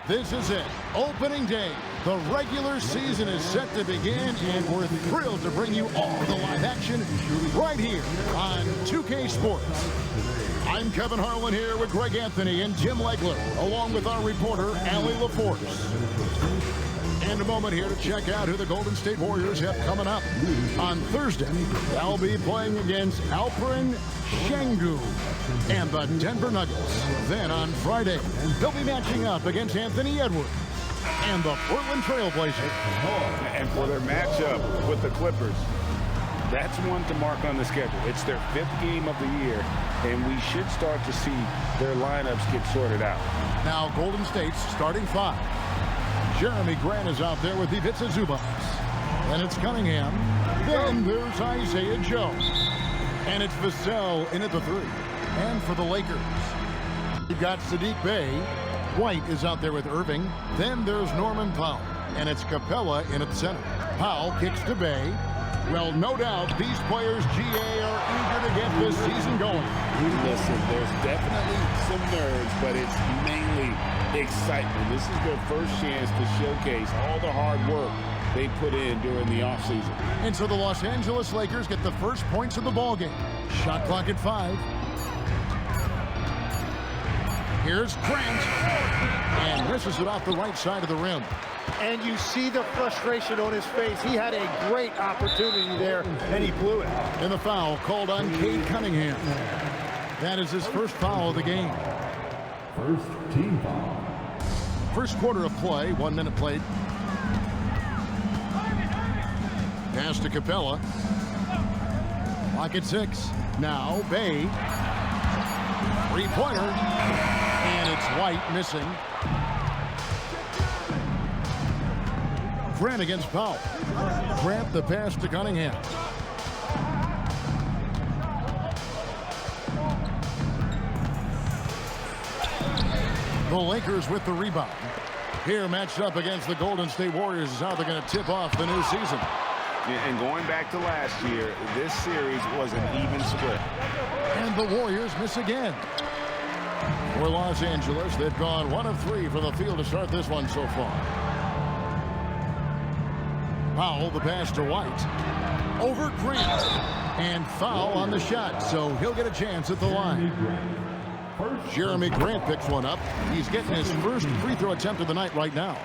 This is it. Opening day. The regular season is set to begin, and we're thrilled to bring you all the live action right here on 2K Sports. I'm Kevin Harlan here with Greg Anthony and Tim Legler, along with our reporter, Allie LaForce. And a moment here to check out who the Golden State Warriors have coming up. On Thursday, they'll be playing against Alperen Sengun and the Denver Nuggets. Then on Friday, they'll be matching up against Anthony Edwards and the Portland Trailblazers. And for their matchup with the Clippers, that's one to mark on the schedule. It's their 5th game of the year, and we should start to see their lineups get sorted out. Now Golden State's starting 5. Jeremy Grant is out there with Ivica Zubac. Then it's Cunningham. Then there's Isaiah Joe. And it's Vassell in at the 3. And for the Lakers, you've got Saddiq Bey. White is out there with Irving. Then there's Norman Powell. And it's Capella in at the center. Powell kicks to Bey. Well, no doubt these players, GA, are eager to get this season going. Listen, there's definitely some nerves, but it's mainly excitement. This is their first chance to showcase all the hard work they put in during the offseason. And so the Los Angeles Lakers get the first points of the ballgame. Shot clock at 5. Here's Grant. And misses it off the right side of the rim. And you see the frustration on his face. He had a great opportunity there, and he blew it. And the foul called on Cade Cunningham. That is his first foul of the game. First team foul. First quarter of play, 1 minute played. Pass to Capella. Clock at 6. Now Bey. Three-pointer. And it's White missing. Grant against Powell. Grant the pass to Cunningham. The Lakers with the rebound. Here matched up against the Golden State Warriors is how they're going to tip off the new season. And going back to last year, this series was an even split. And the Warriors miss again. For Los Angeles, they've gone 1 of 3 from the field to start this one so far. Powell, the pass to White. Over Grant. And foul on the shot, so he'll get a chance at the line. Jeremy Grant picks one up. He's getting his first free throw attempt of the night right now.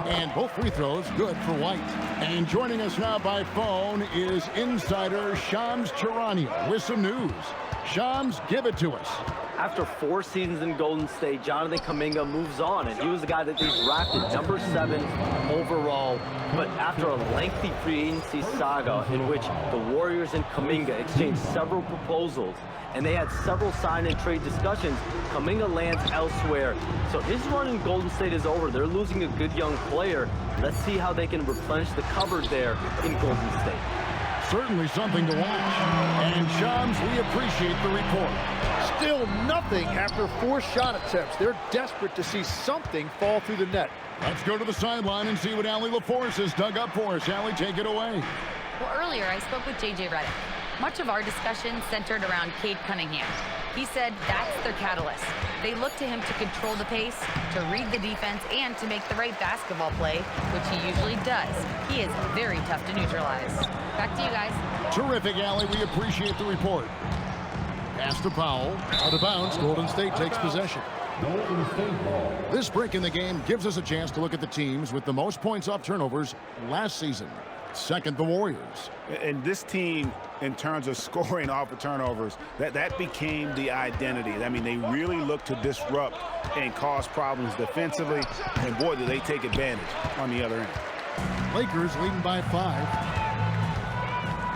And both free throws good for White. And joining us now by phone is insider Shams Charania with some news. Shams, give it to us. After 4 seasons in Golden State, Jonathan Kuminga moves on, and he was the guy that they drafted number 7 overall. But after a lengthy free agency saga in which the Warriors and Kuminga exchanged several proposals, and they had several sign and trade discussions, Kuminga lands elsewhere. So his run in Golden State is over. They're losing a good young player. Let's see how they can replenish the cupboard there in Golden State. Certainly something to watch. And Shams, we appreciate the report. Still nothing after 4 shot attempts. They're desperate to see something fall through the net. Let's go to the sideline and see what Allie LaForce has dug up for us. Allie, take it away. Well, earlier I spoke with J.J. Redick. Much of our discussion centered around Cade Cunningham. He said that's their catalyst. They look to him to control the pace, to read the defense, and to make the right basketball play, which he usually does. He is very tough to neutralize. Back to you guys. Terrific, Allie. We appreciate the report. Pass to Powell. Out of bounds. Golden State takes possession. This break in the game gives us a chance to look at the teams with the most points off turnovers last season. Second, the Warriors. And this team, in terms of scoring off of turnovers, that became the identity. I mean, they really look to disrupt and cause problems defensively, and boy, do they take advantage on the other end. Lakers leading by 5.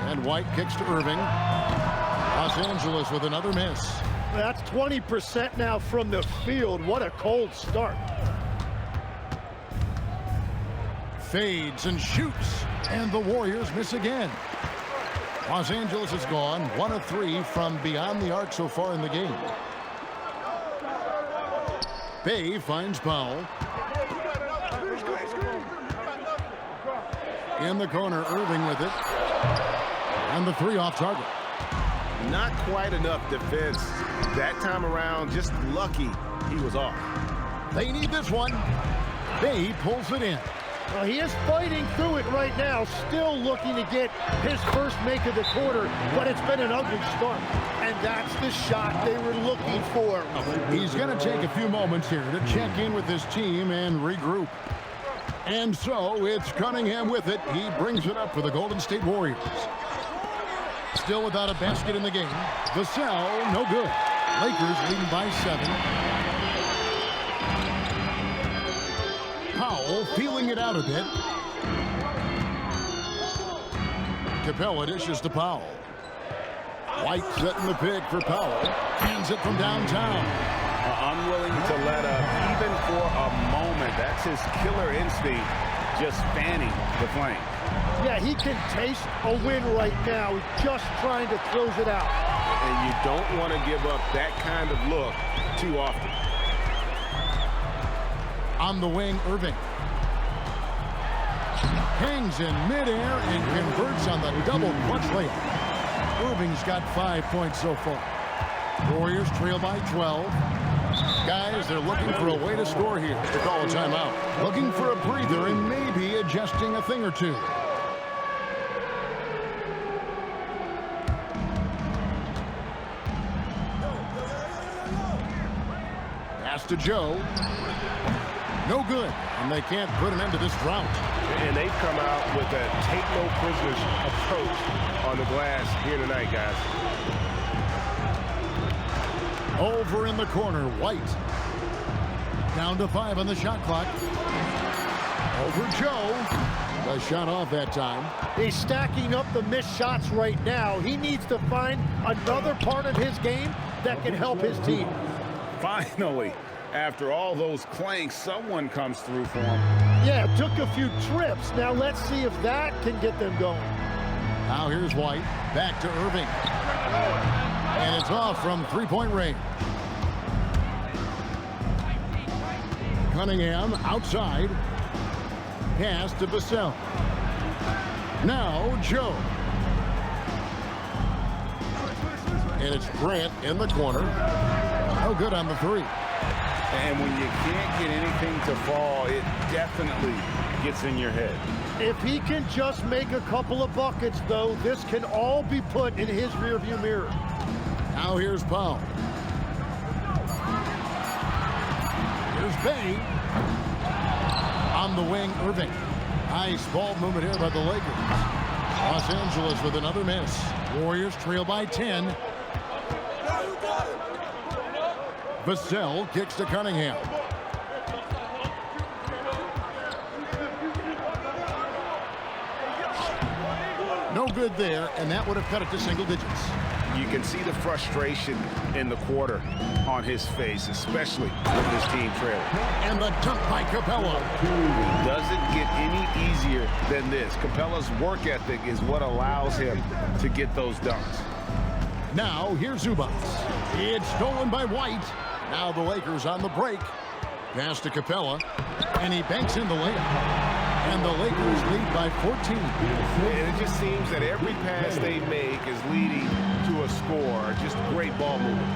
And White kicks to Irving. Los Angeles with another miss. That's 20% now from the field. What a cold start. Fades and shoots. And the Warriors miss again. Los Angeles has gone 1 of 3 from beyond the arc so far in the game. Bey finds Powell. In the corner, Irving with it. And the 3 off target. Not quite enough defense that time around. Just lucky he was off. They need this one. Bay pulls it in. Well, he is fighting through it right now, still looking to get his first make of the quarter, but it's been an ugly start. And that's the shot they were looking for. He's going to take a few moments here to check in with his team and regroup. And so it's Cunningham with it. He brings it up for the Golden State Warriors. Still without a basket in the game. Vassell, no good. Lakers leading by 7. Powell feeling it out a bit. Capella dishes to Powell. White setting the pick for Powell. Hands it from downtown. Unwilling to let up even for a moment. That's his killer instinct, just fanning the flame. Yeah, he can taste a win right now, just trying to close it out. And you don't want to give up that kind of look too often. On the wing, Irving. Hangs in midair and converts on the double clutch layup. Irving's got 5 points so far. Warriors trail by 12. Guys, they're looking for a way to score here to call a timeout. Looking for a breather and maybe adjusting a thing or two. Pass to Joe. No good, and they can't put an end to this drought. And they've come out with a take no prisoners approach on the glass here tonight, guys. Over in the corner, White. Down to 5 on the shot clock. Over Joe. The shot off that time. He's stacking up the missed shots right now. He needs to find another part of his game that can help his team. Finally, after all those clanks, someone comes through for him. Yeah, it took a few trips. Now let's see if that can get them going. Now here's White. Back to Irving. And it's off from three-point range. Cunningham outside. Pass to Vassell. Now Joe. And it's Grant in the corner. No good on the three. And when you can't get anything to fall, it definitely gets in your head. If he can just make a couple of buckets, though, this can all be put in his rearview mirror. Now here's Powell. Here's Bay. On the wing, Irving. Nice ball movement here by the Lakers. Los Angeles with another miss. Warriors trail by 10. Vassell kicks to Cunningham. No good there, and that would have cut it to single digits. You can see the frustration in the quarter on his face, especially with his team trailing. And the dunk by Capella. It doesn't get any easier than this. Capella's work ethic is what allows him to get those dunks. Now here's Zubac. It's stolen by White. Now the Lakers on the break. Pass to Capella, and he banks in the layup. And the Lakers lead by 14. And it just seems that every pass they make is leading to a score. Just great ball movement.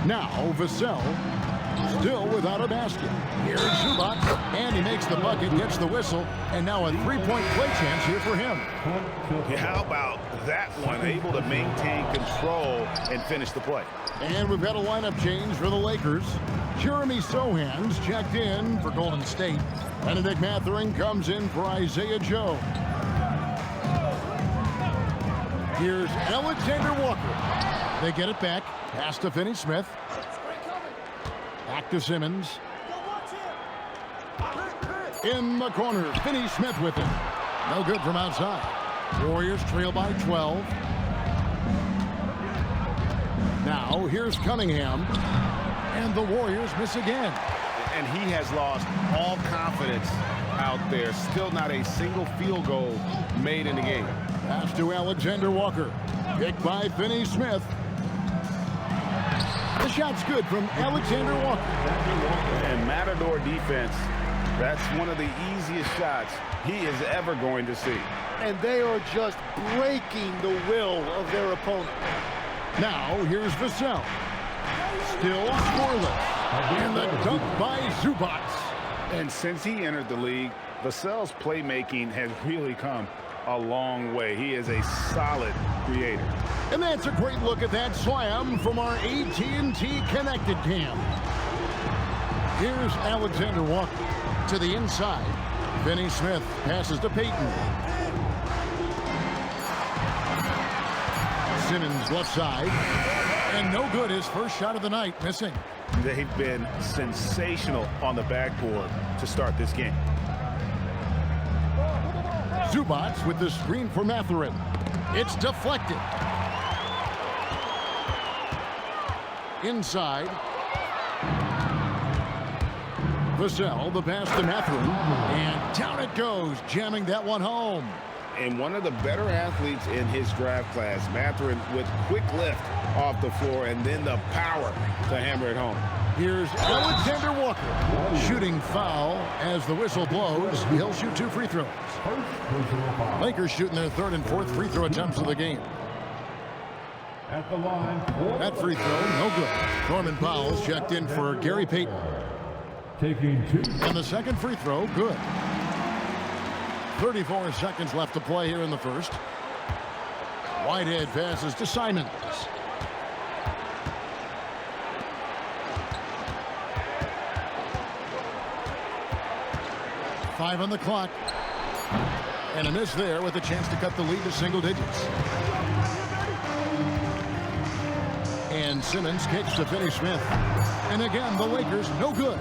Now Vassell, still without a basket. Here's Zubac, and he makes the bucket, gets the whistle, and now a three-point play chance here for him. Yeah, how about that one? Able to maintain control and finish the play. And we've got a lineup change for the Lakers. Jeremy Sohan's checked in for Golden State. Benedict Mathurin comes in for Isaiah Joe. Here's Alexander Walker. They get it back. Pass to Finney-Smith. Back to Simmons. In the corner, Finney-Smith with it. No good from outside. Warriors trail by 12. Now here's Cunningham. And the Warriors miss again. And he has lost all confidence out there. Still not a single field goal made in the game. Pass to Alexander Walker. Picked by Finney-Smith. The shot's good from Alexander Walker. And Matador defense, that's one of the easiest shots he is ever going to see. And they are just breaking the will of their opponent. Now here's Vassell. still scoreless. And the dunk by Zubac. And since he entered the league, Vassell's playmaking has really come a long way. He is a solid creator. And that's a great look at that slam from our AT&T Connected Cam. Here's Alexander Walker to the inside. Finney Smith passes to Payton. Simmons left side. And no good, his first shot of the night, missing. They've been sensational on the backboard to start this game. Zubac with the screen for Mathurin. It's deflected. Inside. Vassell, the pass to Mathurin. And down it goes, jamming that one home. And one of the better athletes in his draft class, Mathurin, with quick lift off the floor and then the power to hammer it home. Here's Alexander Walker. Shooting foul as the whistle blows. He'll shoot 2 free throws. Lakers shooting their 3rd and 4th free throw attempts of the game. At the line. That free throw, no good. Norman Powell's checked in for Gary Payton. Taking 2. And the second free throw, good. 34 seconds left to play here in the first. Whitehead passes to Simons. Five on the clock. And a miss there with a chance to cut the lead to single digits. And Simmons kicks to Finney Smith. And again, the Lakers, no good.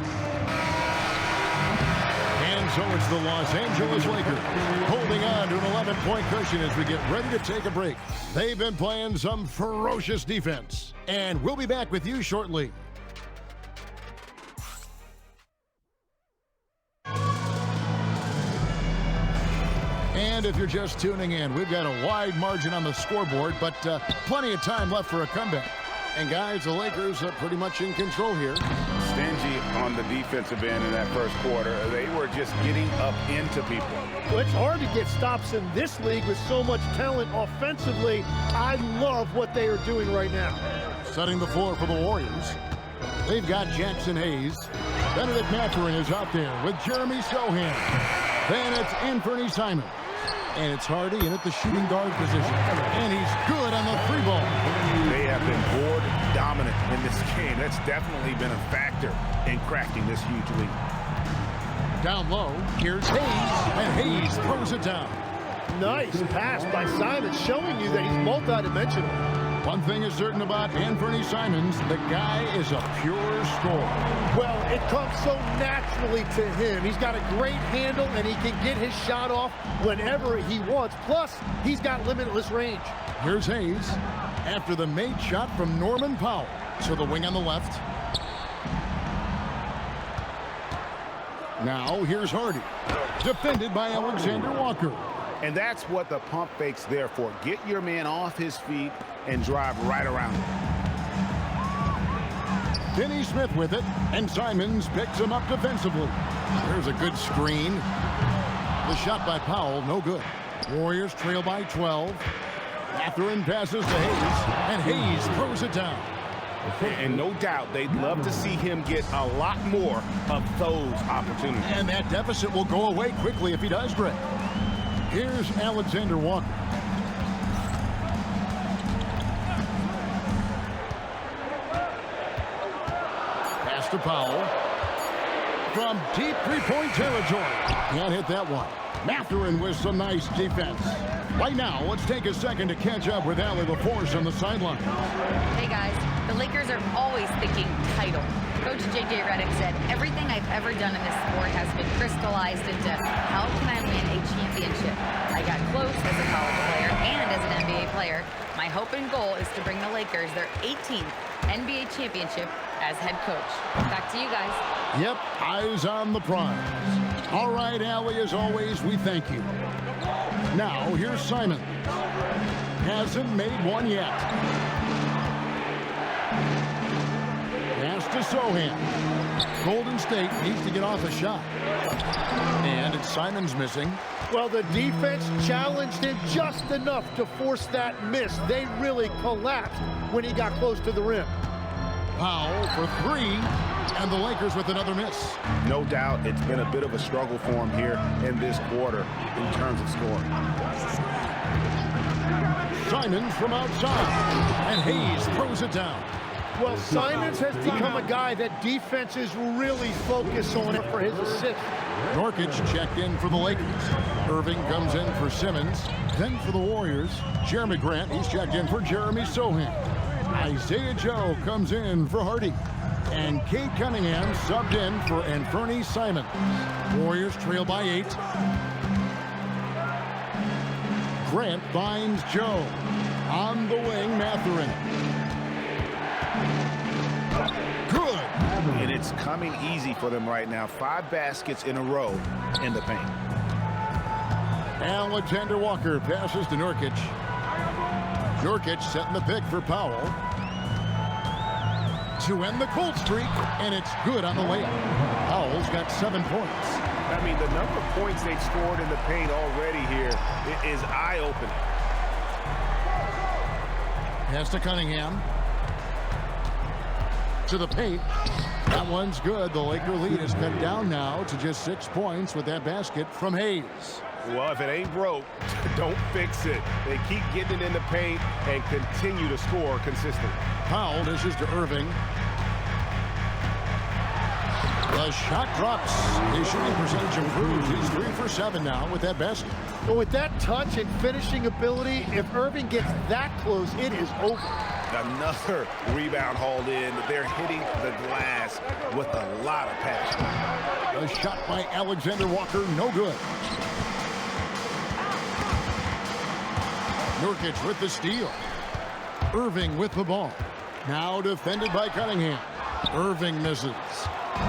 And so it's the Los Angeles Lakers holding on to an 11-point cushion as we get ready to take a break. They've been playing some ferocious defense. And we'll be back with you shortly. And if you're just tuning in, we've got a wide margin on the scoreboard, but plenty of time left for a comeback. And guys, the Lakers are pretty much in control here. Stingy on the defensive end in that first quarter. They were just getting up into people. Well, it's hard to get stops in this league with so much talent offensively. I love what they are doing right now. Setting the floor for the Warriors. They've got Jackson Hayes. Benedict Mathurin is out there with Jeremy Sohan. Then it's Anthony Simons. And it's Hardy in at the shooting guard position. And he's good on the 3-ball. They have been board dominant in this game. That's definitely been a factor in crafting this huge lead. Down low, here's Hayes. And Hayes throws it down. Nice pass by Simons, showing you that he's multidimensional. One thing is certain about Anthony Simons, the guy is a pure scorer. Well, it comes so naturally to him. He's got a great handle, and he can get his shot off whenever he wants. Plus, he's got limitless range. Here's Hayes after the made shot from Norman Powell. To the wing on the left. Now, here's Hardy. Defended by Alexander Walker. And that's what the pump fake's there for. Get your man off his feet and drive right around him. Finney Smith with it, and Simons picks him up defensively. There's a good screen. The shot by Powell, no good. Warriors trail by 12. Mathurin passes to Hayes, and Hayes throws it down. And no doubt they'd love to see him get a lot more of those opportunities. And that deficit will go away quickly if he does, Greg. Here's Alexander Walker. Pass to Powell. From deep three-point territory. Can't hit that one. Mathurin with some nice defense. Right now, let's take a second to catch up with Allie LaForce on the sideline. Hey guys, the Lakers are always thinking title. Coach J.J. Redick said, everything I've ever done in this sport has been crystallized into how can I win a championship. I got close as a college player and as an NBA player. My hope and goal is to bring the Lakers their 18th NBA championship as head coach. Back to you guys. Yep, eyes on the prize. All right, Allie, as always, we thank you. Now, here's Simon. Hasn't made one yet. Pass to Sohan. Golden State needs to get off a shot. And it's Simons missing. Well, the defense challenged him just enough to force that miss. They really collapsed when he got close to the rim. Powell for three, and the Lakers with another miss. No doubt it's been a bit of a struggle for him here in this quarter in terms of scoring. Simons from outside, and Hayes throws it down. Well, Simons has become a guy that defenses really focus on it for his assist. Nurkic checked in for the Lakers. Irving comes in for Simmons. Then for the Warriors, Jeremy Grant. He's checked in for Jeremy Sohan. Isaiah Joe comes in for Hardy. And Cade Cunningham subbed in for Anthony Simons. Warriors trail by 8. Grant finds Joe. On the wing, Mathurin. Good. And it's coming easy for them right now. 5 baskets in a row in the paint. Alexander Walker passes to Nurkic. Nurkic setting the pick for Powell. To end the cold streak, and it's good on the layup. Powell's got 7 points. I mean, the number of points they've scored in the paint already here is eye-opening. Pass to Cunningham. To the paint. That one's good. The Laker lead is cut down now to just 6 points with that basket from Hayes. Well, if it ain't broke, don't fix it. They keep getting it in the paint and continue to score consistently. Powell dishes to Irving. The shot drops. His shooting percentage improves. He's 3 for 7 now with that basket. But with that touch and finishing ability, if Irving gets that close, it is over. Another rebound hauled in. They're hitting the glass with a lot of passion. A shot by Alexander Walker, no good. Nurkic with the steal. Irving with the ball. Now defended by Cunningham. Irving misses.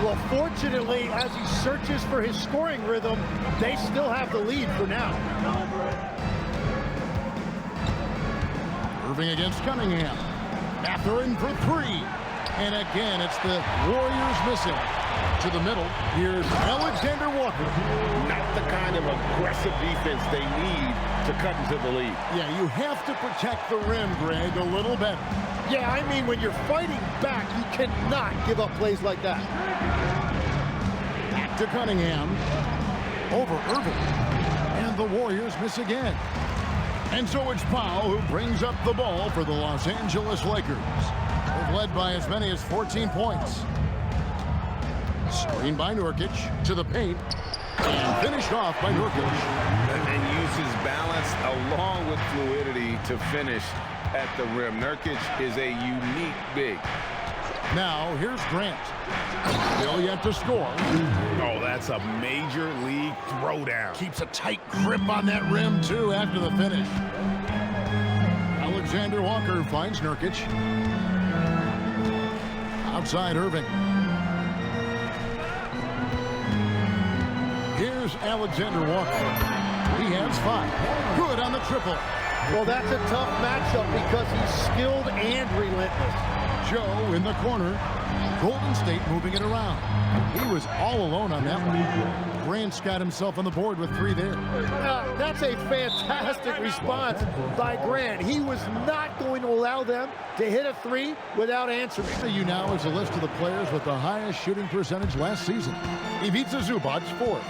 Well, fortunately, as he searches for his scoring rhythm, they still have the lead for now. Irving against Cunningham. Mathurin for 3. And again, it's the Warriors missing. To the middle, here's Alexander Walker. Not the kind of aggressive defense they need to cut into the lead. Yeah, you have to protect the rim, Greg, a little better. Yeah, I mean, when you're fighting back, you cannot give up plays like that. Back to Cunningham. Over Irving. And the Warriors miss again. And so it's Powell who brings up the ball for the Los Angeles Lakers. They've led by as many as 14 points. Screen by Nurkic to the paint. And finished off by Nurkic. And uses balance along with fluidity to finish at the rim. Nurkic is a unique big. Now, here's Grant. Still yet to score. Oh, that's a major league throwdown. Keeps a tight grip on that rim, too, after the finish. Alexander Walker finds Nurkic. Outside Irving. Here's Alexander Walker. He has 5. Good on the triple. Well, that's a tough matchup because he's skilled and relentless. Joe in the corner. Golden State moving it around. He was all alone on that one. Grant's got himself on the board with 3 there. That's a fantastic response by Grant. He was not going to allow them to hit a 3 without answering. You now is a list of the players with the highest shooting percentage last season. Ivica Zubac, 4th.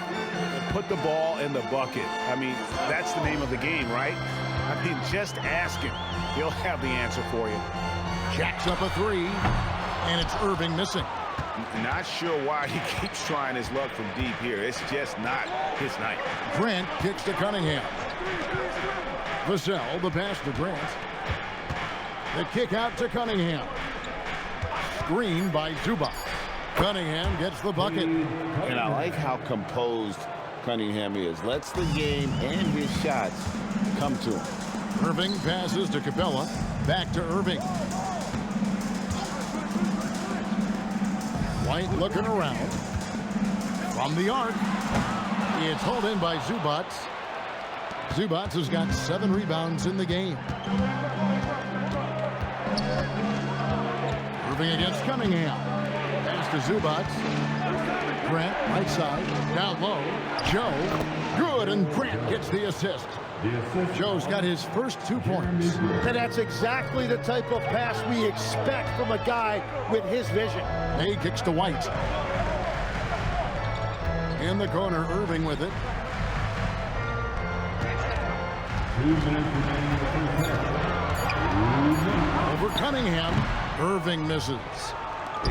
Put the ball in the bucket. I mean, that's the name of the game, right? I mean, just ask him. He'll have the answer for you. Jacks up a 3, and it's Irving missing. Not sure why he keeps trying his luck from deep here. It's just not his night. Grant kicks to Cunningham. Vassell, the pass to Grant. The kick out to Cunningham. Screen by Zubac. Cunningham gets the bucket. And I like how composed Cunningham is. Lets the game and his shots come to him. Irving passes to Capella. Back to Irving. White looking around. From the arc. It's hauled in by Zubac. Zubac has got 7 rebounds in the game. Irving against Cunningham. Pass to Zubac. Grant, right side. Down low. Joe. Good, and Grant gets the assist. The assist. Joe's got his first 2 points. And that's exactly the type of pass we expect from a guy with his vision. May kicks to White. In the corner, Irving with it. 2 minutes remaining in the first half. Over Cunningham. Irving misses.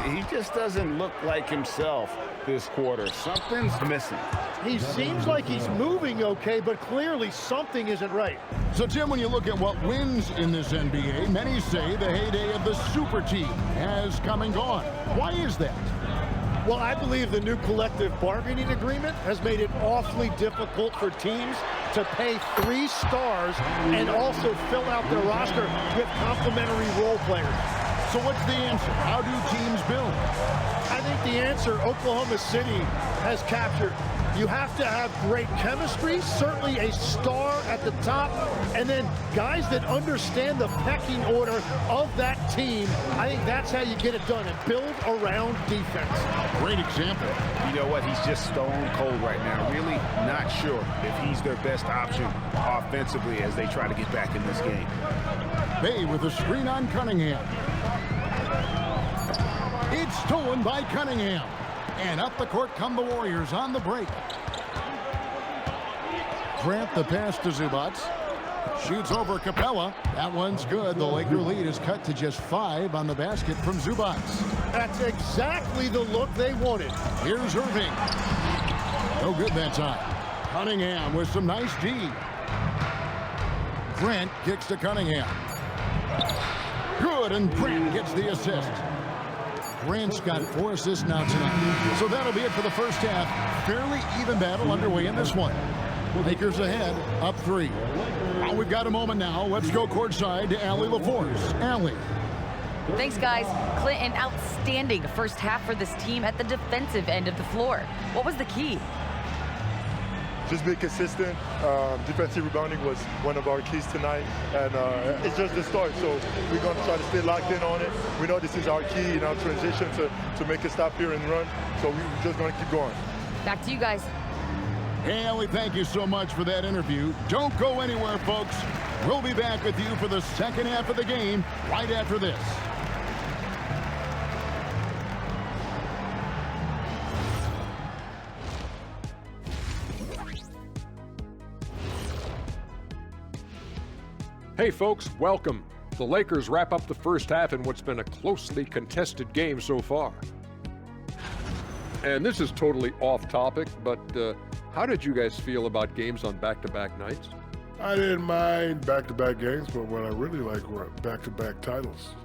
He just doesn't look like himself this quarter. Something's missing. He seems like he's moving okay, but clearly something isn't right. So, Tim, when you look at what wins in this NBA, many say the heyday of the super team has come and gone. Why is that? Well, I believe the new collective bargaining agreement has made it awfully difficult for teams to pay 3 stars and also fill out their roster with complementary role players. So what's the answer? How do teams build? I think the answer Oklahoma City has captured. You have to have great chemistry, certainly a star at the top, and then guys that understand the pecking order of that team. I think that's how you get it done, and build around defense. Great example. You know what? He's just stone cold right now. Really not sure if he's their best option offensively as they try to get back in this game. Bay with a screen on Cunningham. It's stolen by Cunningham. And up the court come the Warriors on the break. Grant the pass to Zubac. Shoots over Capella. That one's good. The Laker lead is cut to just 5 on the basket from Zubac. That's exactly the look they wanted. Here's Irving. No good that time. Cunningham with some nice D. Grant kicks to Cunningham. Good, and Grant gets the assist. Grant's got 4 assists now tonight. So that'll be it for the first half. Fairly even battle underway in this one. Lakers ahead, up 3. Well, we've got a moment now. Let's go courtside to Allie LaForce. Allie. Thanks, guys. Clint, an outstanding first half for this team at the defensive end of the floor. What was the key? Just be consistent. Defensive rebounding was one of our keys tonight, and it's just the start. So we're going to try to stay locked in on it. We know this is our key in our transition to make a stop here and run. So we're just going to keep going. Back to you guys. Hey, Allie, thank you so much for that interview. Don't go anywhere, folks. We'll be back with you for the second half of the game right after this. Hey folks, welcome. The Lakers wrap up the first half in what's been a closely contested game so far. And this is totally off topic, but how did you guys feel about games on back-to-back nights? I didn't mind back-to-back games, but what I really like were back-to-back titles.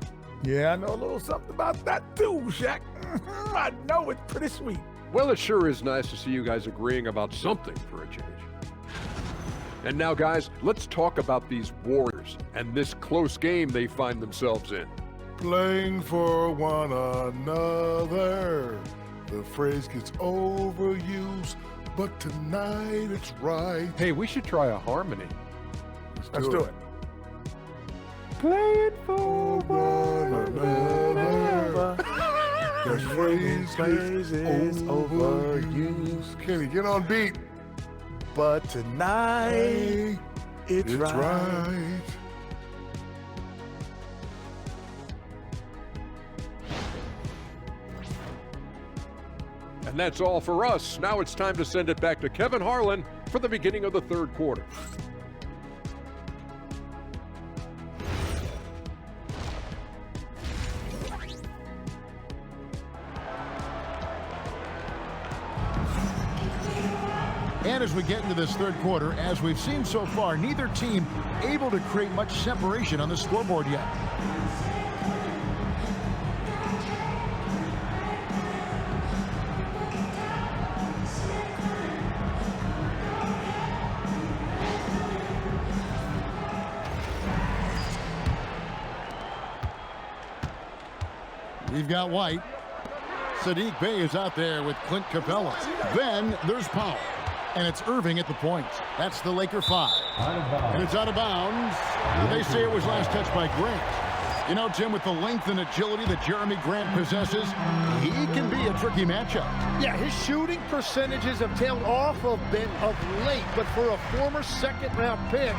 Yeah, I know a little something about that too, Shaq. I know it's pretty sweet. Well, it sure is nice to see you guys agreeing about something for a change. And now, guys, let's talk about these Warriors and this close game they find themselves in. Playing for one another. The phrase gets overused, but tonight it's right. Hey, we should try a harmony. Let's do it. Playing for one another. The phrase gets overused. Kenny, get on beat. But tonight, it's right. And that's all for us. Now it's time to send it back to Kevin Harlan for the beginning of the third quarter. And as we get into this third quarter, as we've seen so far, neither team able to create much separation on the scoreboard yet. We've got White. Saddiq Bey is out there with Clint Capella. Then there's Powell. And it's Irving at the point. That's the Laker 5. And it's out of bounds. They say it was last touched by Grant. You know, Tim, with the length and agility that Jeremy Grant possesses, he can be a a tricky matchup. Yeah, his shooting percentages have tailed off a bit of late, but for a former second-round pick,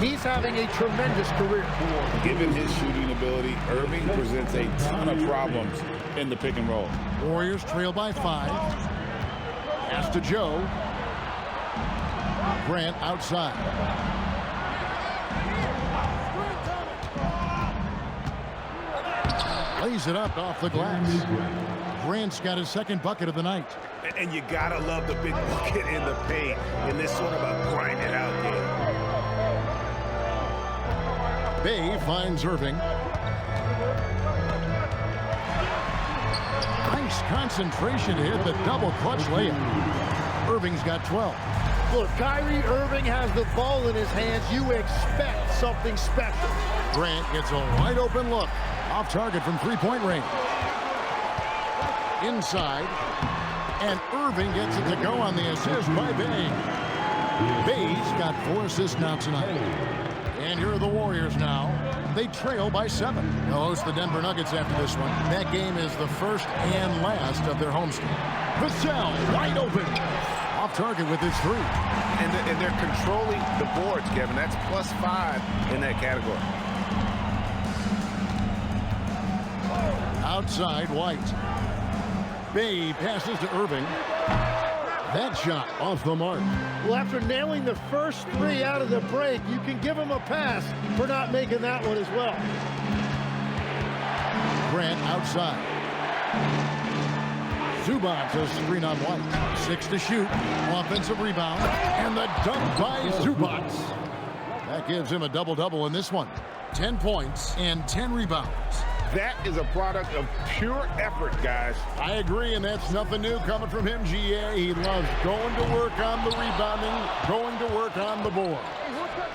he's having a tremendous career. Given his shooting ability, Irving presents a ton of problems in the pick and roll. Warriors trail by 5. Pass to Joe. Grant outside. Lays it up off the glass. Grant's got his second bucket of the night. And you gotta love the big bucket in the paint in this sort of a grind it out game. Bay finds Irving. Nice concentration to hit the double clutch layup. Irving's got 12. Look, Kyrie Irving has the ball in his hands. You expect something special. Grant gets a wide open look. Off target from three-point range. Inside. And Irving gets it to go on the assist by Bay. Bay's got 4 assists now tonight. And here are the Warriors now. They trail by 7. They'll host the Denver Nuggets after this one. That game is the first and last of their homestand. Vassell wide open. Off target with his 3. And they're controlling the boards, Kevin. That's +5 in that category. Outside, White. Bay passes to Irving. That shot off the mark. Well, after nailing the first 3 out of the break, you can give him a pass for not making that one as well. Grant outside. Zubac a screen on White. 6 to shoot. Offensive rebound. And the dunk by Zubac. That gives him a double-double in this one. 10 points and 10 rebounds. That is a product of pure effort, guys. I agree, and that's nothing new coming from him, GA. He loves going to work on the rebounding, going to work on the board.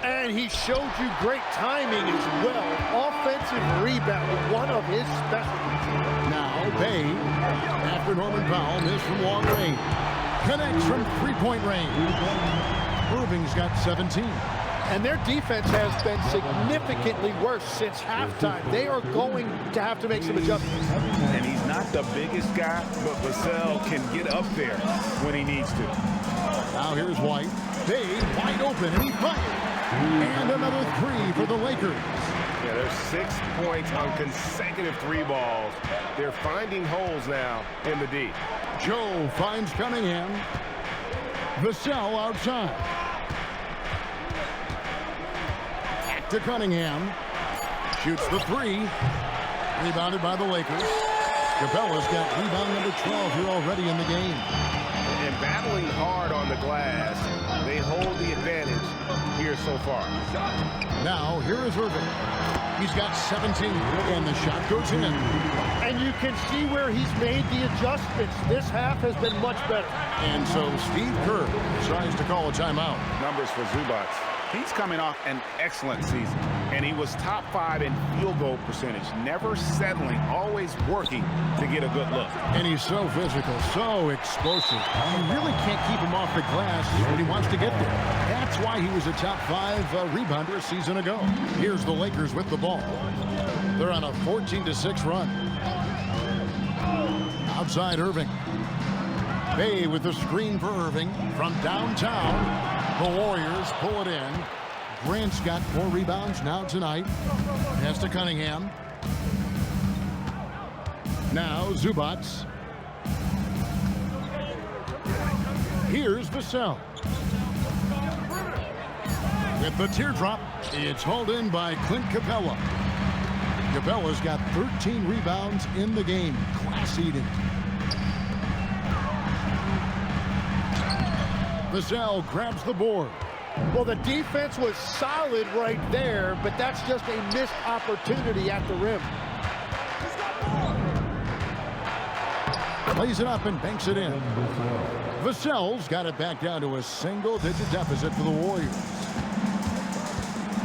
And he showed you great timing as well. Offensive rebound, one of his specialties. Now, Bay, after Norman Powell, missed from long range. Connects from three-point range. Irving's got 17. And their defense has been significantly worse since halftime. They are going to have to make some adjustments. And he's not the biggest guy, but Vassell can get up there when he needs to. Now here's White. Bay wide open, and he fires. And another 3 for the Lakers. Yeah, there's 6 points on consecutive 3 balls. They're finding holes now in the D. Joe finds Cunningham. Vassell outside. To Cunningham. Shoots the 3. Rebounded by the Lakers. Capella's got rebound number 12 here already in the game. And battling hard on the glass, they hold the advantage here so far. Now, here is Irving. He's got 17, and the shot goes in. And you can see where he's made the adjustments. This half has been much better. And so Steve Kerr tries to call a timeout. Numbers for Zubac. He's coming off an excellent season, and he was top 5 in field goal percentage, never settling, always working to get a good look. And he's so physical, so explosive. You really can't keep him off the glass when he wants to get there. That's why he was a top 5 rebounder a season ago. Here's the Lakers with the ball. They're on a 14-6 run. Outside Irving. Bay with the screen for Irving from downtown. The Warriors pull it in. Grant's got 4 rebounds now tonight. Pass to Cunningham. Now Zubac. Here's Vassell. With the teardrop, it's hauled in by Clint Capella. Capella's got 13 rebounds in the game. Class eating. Vassell grabs the board. Well, the defense was solid right there, but that's just a missed opportunity at the rim. Lays it up and banks it in. Vassell's got it back down to a single-digit deficit for the Warriors.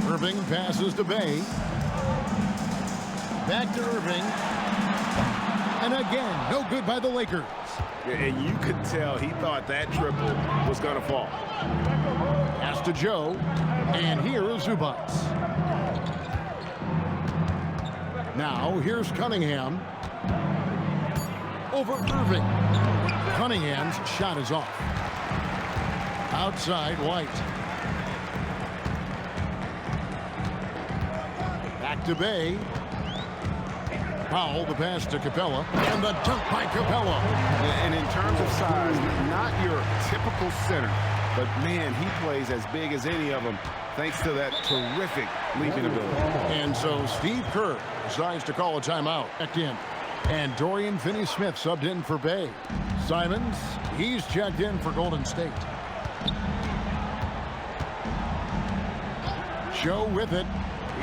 Irving passes to Bay. Back to Irving. And again, no good by the Lakers. And you could tell he thought that triple was going to fall. Pass to Joe. And here is Zubac. Now, here's Cunningham. over Irving. Cunningham's shot is off. Outside, White. Back to Bay. Powell, the pass to Capella, and the dunk by Capella. And in terms of size, not your typical center, but man, he plays as big as any of them thanks to that terrific leaping ability. And so Steve Kerr decides to call a timeout. Checked in. And Dorian Finney-Smith subbed in for Bay. Simons, he's checked in for Golden State. Joe with it.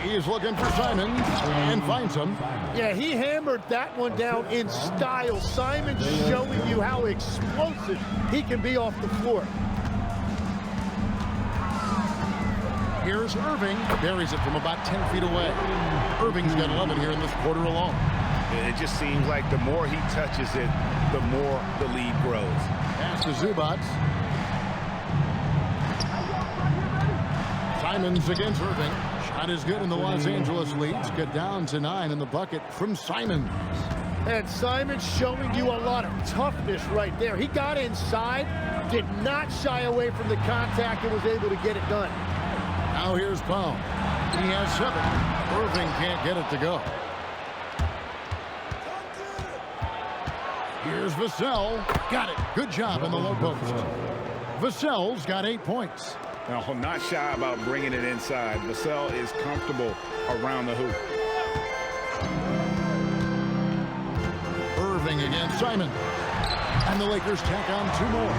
He's looking for Simons and finds him. Yeah, he hammered that one down in style. Simons showing you how explosive he can be off the floor. Here's Irving. Buries it from about 10 feet away. Irving's got 11 here in this quarter alone. It just seems like the more he touches it, the more the lead grows. Pass to Zubac. Simons against Irving. Shot is good, and the Los Angeles leads get down to 9 in the bucket from Simons. And Simons showing you a lot of toughness right there. He got inside, did not shy away from the contact, and was able to get it done. Now here's Powell. He has 7. Irving can't get it to go. Here's Vassell. Got it. Good job in the low post. Vassell's got 8 points. Now, not shy about bringing it inside. Vassell is comfortable around the hoop. Irving against Simon. And the Lakers tack on 2 more.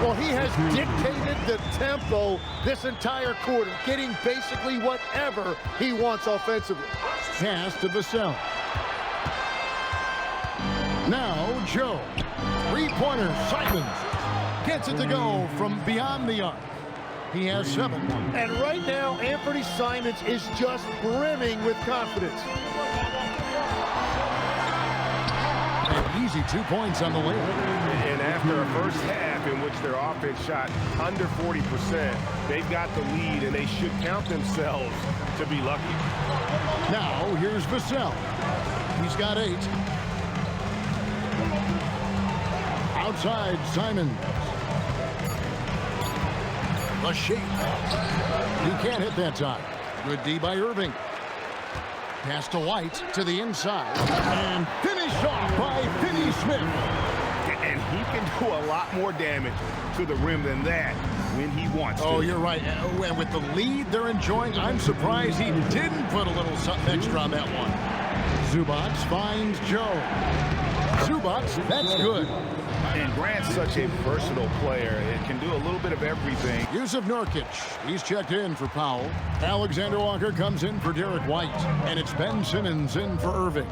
Well, he has dictated the tempo this entire quarter, getting basically whatever he wants offensively. Pass to Vassell. Now, Joe. 3-pointer, Simons. Gets it to go from beyond the arc. He has 7. And right now, Anthony Simons is just brimming with confidence. An easy 2 points on the way. And after a first half in which their offense shot under 40%, they've got the lead, and they should count themselves to be lucky. Now, here's Vassell. He's got 8. Outside, Simons. The shape. He can't hit that time. Good D by Irving. Pass to White to the inside. And finish off by Finney-Smith. And he can do a lot more damage to the rim than that when he wants to. Oh, you're right. And with the lead they're enjoying, I'm surprised he didn't put a little something extra on that one. Zubac finds Joe. Zubac, that's good. And Grant's such a versatile player. It can do a little bit of everything. Yusuf Nurkic, he's checked in for Powell. Alexander Walker comes in for Derek White. And it's Ben Simmons in for Irving.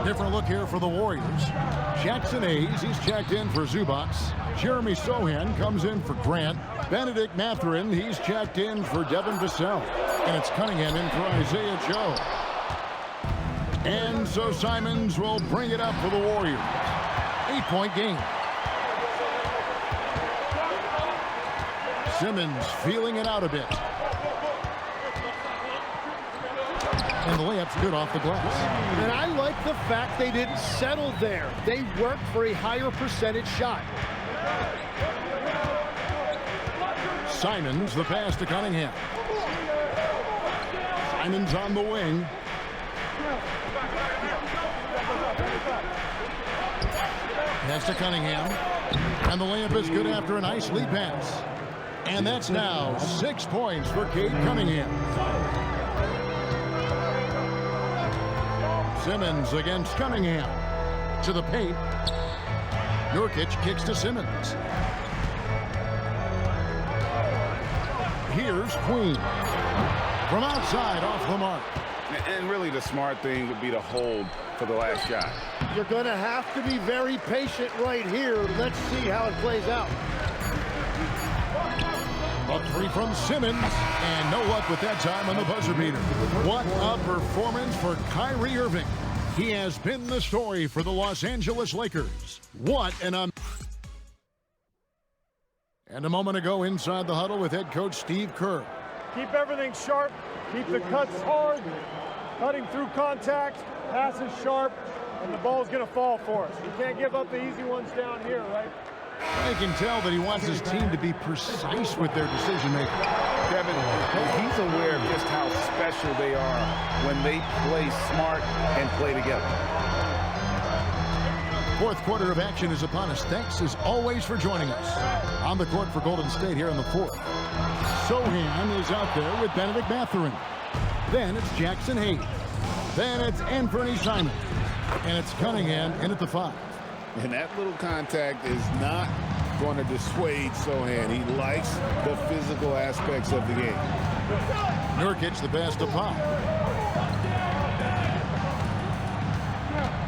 Different look here for the Warriors. Jackson Hayes, he's checked in for Zubac. Jeremy Sohan comes in for Grant. Benedict Mathurin, he's checked in for Devin Vassell. And it's Cunningham in for Isaiah Joe. And so Simons will bring it up for the Warriors. 8-point game. Simmons feeling it out a bit. And the layup's good off the glass. And I like the fact they didn't settle there. They worked for a higher percentage shot. Simons, the pass to Cunningham. Simons on the wing. Pass to Cunningham. And the layup is good after a nice lead pass. And that's now 6 points for Cade Cunningham. Simmons against Cunningham. To the paint. Nurkic kicks to Simmons. Here's Queen. From outside, off the mark. And really the smart thing would be to hold for the last shot. You're going to have to be very patient right here. Let's see how it plays out. A 3 from Simmons, and no luck with that time on the buzzer beater. What a performance for Kyrie Irving. He has been the story for the Los Angeles Lakers. What an And a moment ago inside the huddle with head coach Steve Kerr. Keep everything sharp, keep the cuts hard, cutting through contact, passes sharp, and the ball's going to fall for us. You can't give up the easy ones down here, right? I can tell that he wants his team to be precise with their decision-making. Kevin, he's aware of just how special they are when they play smart and play together. Fourth quarter of action is upon us. Thanks, as always, for joining us. On the court for Golden State here in the fourth. Sohan is out there with Benedict Mathurin. Then it's Jackson Hayes. Then it's Anthony Simon. And it's Cunningham in at the 5. And that little contact is not going to dissuade Sohan. He likes the physical aspects of the game. Nurkic the pass to Pop.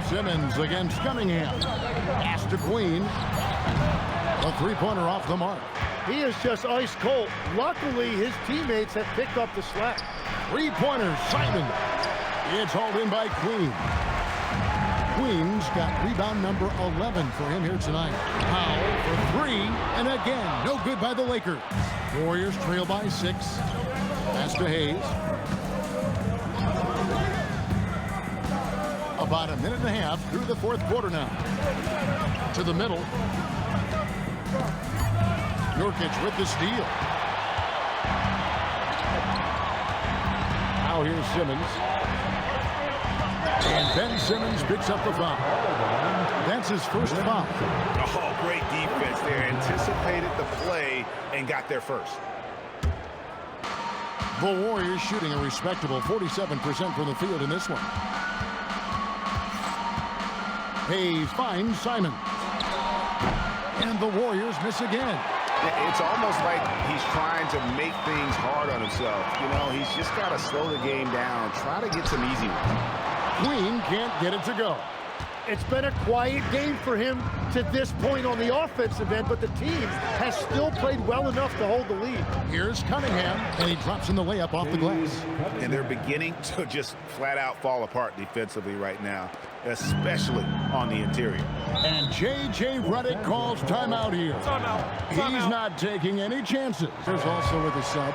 Simmons against Cunningham. Pass to Queen. A three-pointer off the mark. He is just ice cold. Luckily, his teammates have picked up the slack. Three-pointer, Simon. It's hauled in by Queen. Queen's got rebound number 11 for him here tonight. Powell for 3, and again, no good by the Lakers. Warriors trail by 6. Pass to Hayes. About a minute and a half through the fourth quarter now. To the middle. Nurkic with the steal. Now here's Simmons. And Ben Simmons picks up the foul. That's his first foul. Oh, great defense there. Anticipated the play and got there first. The Warriors shooting a respectable 47% from the field in this one. Hayes finds Simon. And the Warriors miss again. It's almost like he's trying to make things hard on himself. You know, he's just got to slow the game down, try to get some easy ones. Queen can't get it to go. It's been a quiet game for him to this point on the offensive end, but the team has still played well enough to hold the lead. Here's Cunningham, and he drops in the layup off the glass. And they're beginning to just flat out fall apart defensively right now, especially on the interior. And J.J. Redick calls timeout here. He's not taking any chances. There's also with a sub.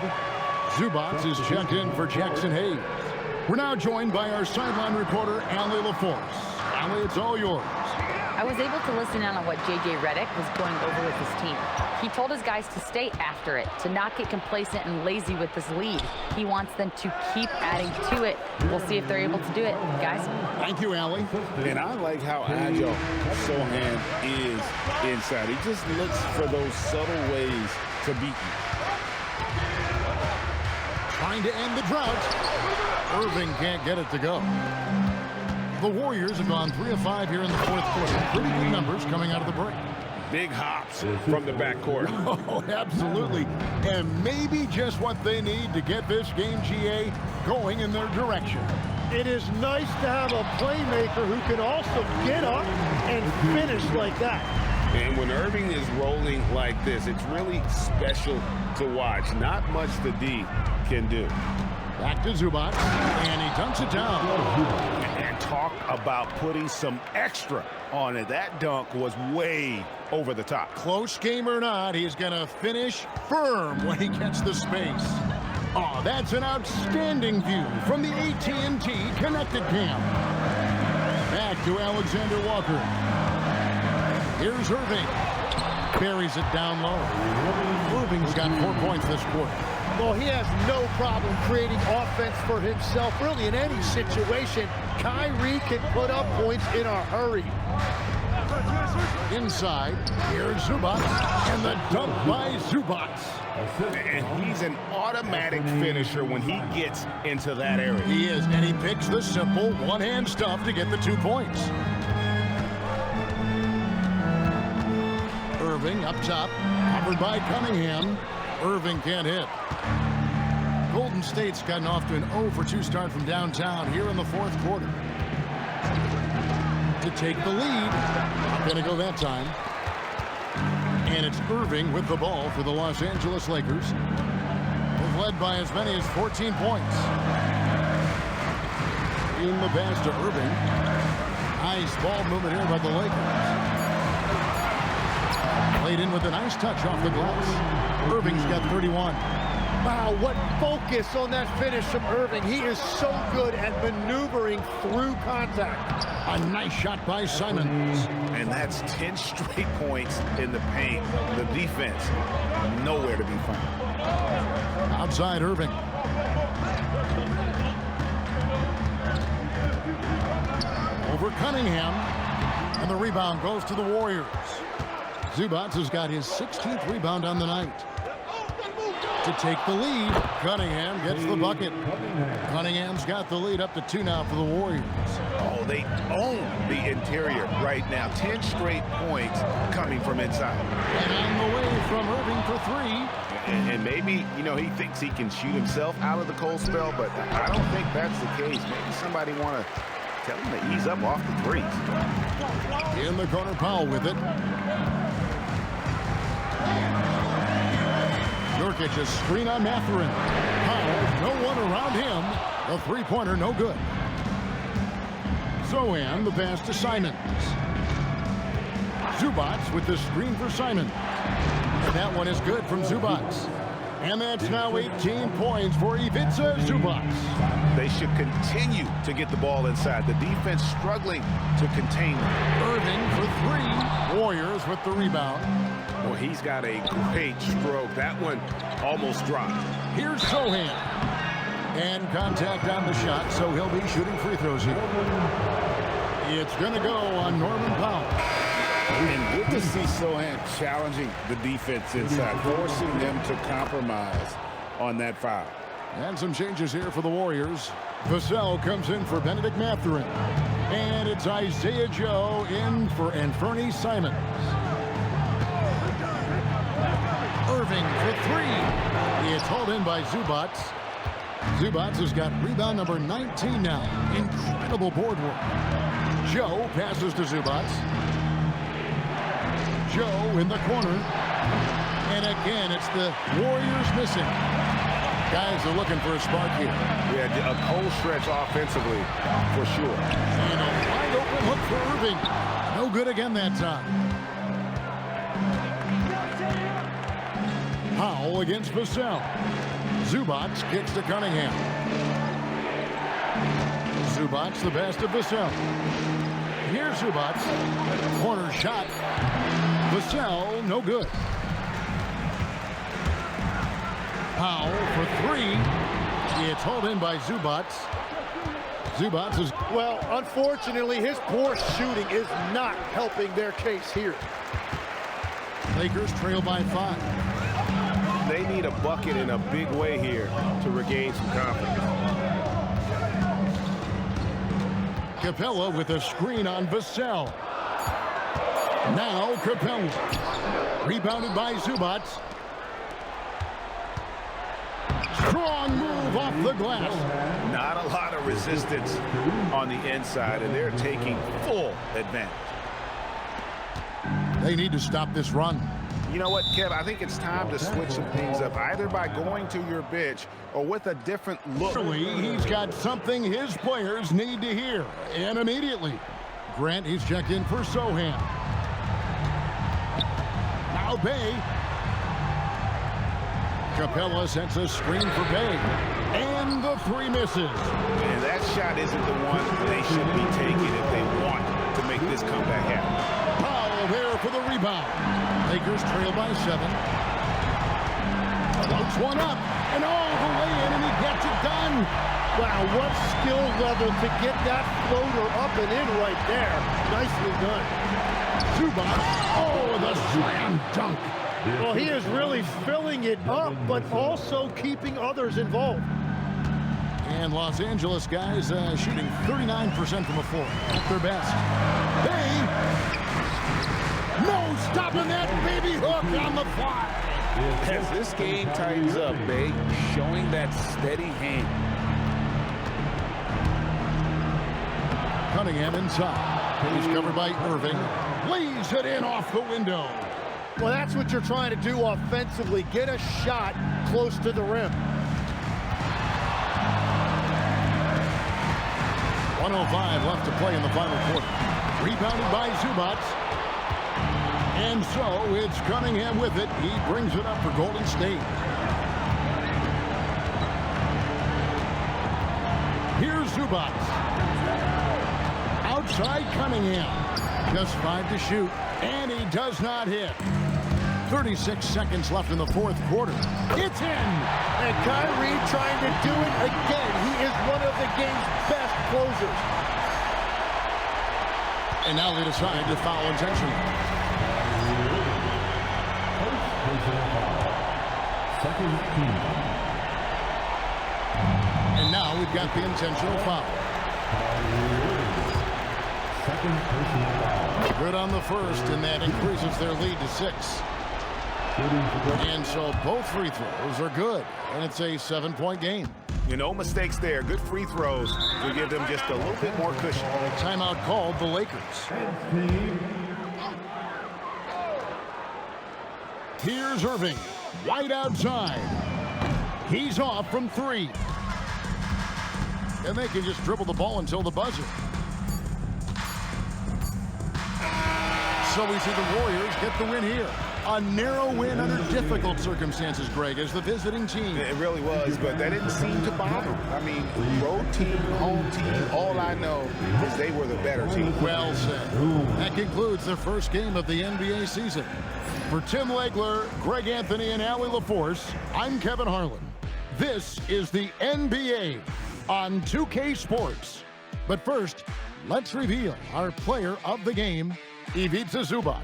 Zubac is checked in for Jackson Hayes. We're now joined by our sideline reporter, Allie LaForce. Allie, it's all yours. I was able to listen in on what J.J. Redick was going over with his team. He told his guys to stay after it, to not get complacent and lazy with this lead. He wants them to keep adding to it. We'll see if they're able to do it, guys. Thank you, Allie. And I like how agile Sohan is inside. He just looks for those subtle ways to beat you. Trying to end the drought. Irving can't get it to go. The Warriors have gone 3 of 5 here in the fourth quarter. Pretty good numbers coming out of the break. Big hops from the backcourt. Oh, absolutely. And maybe just what they need to get this game, GA, going in their direction. It is nice to have a playmaker who can also get up and finish like that. And when Irving is rolling like this, it's really special to watch. Not much the D can do. Back to Zubac, and he dunks it down. And talk about putting some extra on it. That dunk was way over the top. Close game or not, he's going to finish firm when he gets the space. Oh, that's an outstanding view from the AT&T Connected Cam. Back to Alexander Walker. Here's Irving. Buries it down low. Irving's got 4 points this quarter. Well, he has no problem creating offense for himself, really, in any situation. Kyrie can put up points in a hurry. Inside, here's Zubac, and the dunk by Zubac. And he's an automatic finisher when he gets into that area. He is, and he picks the simple one-hand stuff to get the 2 points. Irving up top, covered by Cunningham. Irving can't hit. Golden State's gotten off to an 0-for-2 start from downtown here in the fourth quarter. To take the lead, not gonna go that time. And it's Irving with the ball for the Los Angeles Lakers. They've led by as many as 14 points. In the pass to Irving. Nice ball movement here by the Lakers. Played in with a nice touch off the glass. Irving's got 31. Wow, what focus on that finish from Irving. He is so good at maneuvering through contact. A nice shot by Simons. And that's 10 straight points in the paint. The defense, nowhere to be found. Outside Irving. Over Cunningham. And the rebound goes to the Warriors. Zubac has got his 16th rebound on the night. To take the lead, Cunningham gets the bucket. Cunningham's got the lead up to 2 now for the Warriors. Oh, they own the interior right now. 10 straight points coming from inside. And on the way from Irving for 3. And maybe, you know, he thinks he can shoot himself out of the cold spell, but I don't think that's the case. Maybe somebody want to tell him to ease up off the threes. In the corner, Powell with it. Nurkic, a screen on Mathurin. Powell, no one around him. The three-pointer, no good. Zohan, the pass to Simons. Zubac with the screen for Simons. And that one is good from Zubac. And that's now 18 points for Ivica Zubac. They should continue to get the ball inside. The defense struggling to contain them. Irving for 3. Warriors with the rebound. Well, he's got a great stroke. That one almost dropped. Here's Zohan. And contact on the shot, so he'll be shooting free throws here. It's going to go on Norman Powell. And good to see Zohan challenging the defense inside, forcing them to compromise on that foul. And some changes here for the Warriors. Vassell comes in for Benedict Mathurin. And it's Isaiah Joe in for Anferny Simons. Irving for 3. It's hauled in by Zubac. Zubac has got rebound number 19 now. Incredible board work. Joe passes to Zubac. Joe in the corner. And again, it's the Warriors missing. Guys are looking for a spark here. Yeah, a cold stretch offensively, for sure. And a wide open look for Irving. No good again that time. Powell against Vassell. Zubac kicks to Cunningham. Zubac the best of Vassell. Here's Zubac. Corner shot. Vassell, no good. Powell for 3. It's hauled in by Zubac. Zubac is... Well, unfortunately, his poor shooting is not helping their case here. Lakers trail by 5. They need a bucket in a big way here to regain some confidence. Capella with a screen on Vassell. Now Capella. Rebounded by Zubac. Strong move off the glass. Not a lot of resistance on the inside, and they're taking full advantage. They need to stop this run. You know what, Kev? I think it's time to switch some things up, either by going to your bench or with a different look. He's got something his players need to hear, and immediately. Grant, he's checked in for Zohan. Now Bay. Capella sets a screen for Bay. And the 3 misses. And that shot isn't the one they should be taking if they want to make this comeback happen. Powell there for the rebound. Lakers trail by 7. Floats one up. And all the way in, and he gets it done. Wow, what skill level to get that floater up and in right there. Nicely done. Zubac. Oh, the slam dunk. Well, he is really filling it up, but also keeping others involved. And Los Angeles guys shooting 39% from the floor at their best. Bay. No stopping that baby hook on the fly. As this game tightens up, Bay showing that steady hand. Cunningham inside. He's covered by Irving. Lays it in off the window. Well, that's what you're trying to do offensively. Get a shot close to the rim. 1:05 left to play in the final quarter. Rebounded by Zubac. And so it's Cunningham with it. He brings it up for Golden State. Zubac. Outside Cunningham. Just 5 to shoot, and he does not hit. 36 seconds left in the fourth quarter. It's in! And Kyrie trying to do it again. He is one of the game's best closers. And now they decide to foul intentionally. Second team. And now we've got the intentional foul. Second personal foul. Good on the first, and that increases their lead to 6. And so both free throws are good, and it's a 7-point game. No mistakes there. Good free throws to give them just a little bit more cushion. Timeout called the Lakers. Here's Irving. White outside. He's off from 3. And they can just dribble the ball until the buzzer. So we see the Warriors get the win here. A narrow win under difficult circumstances, Greg, as the visiting team. It really was, but that didn't seem to bother them. I mean, road team, home team, all I know is they were the better team. Well said. That concludes the first game of the NBA season. For Tim Legler, Greg Anthony, and Allie LaForce, I'm Kevin Harlan. This is the NBA on 2K Sports. But first, let's reveal our player of the game, Ivica Zubac.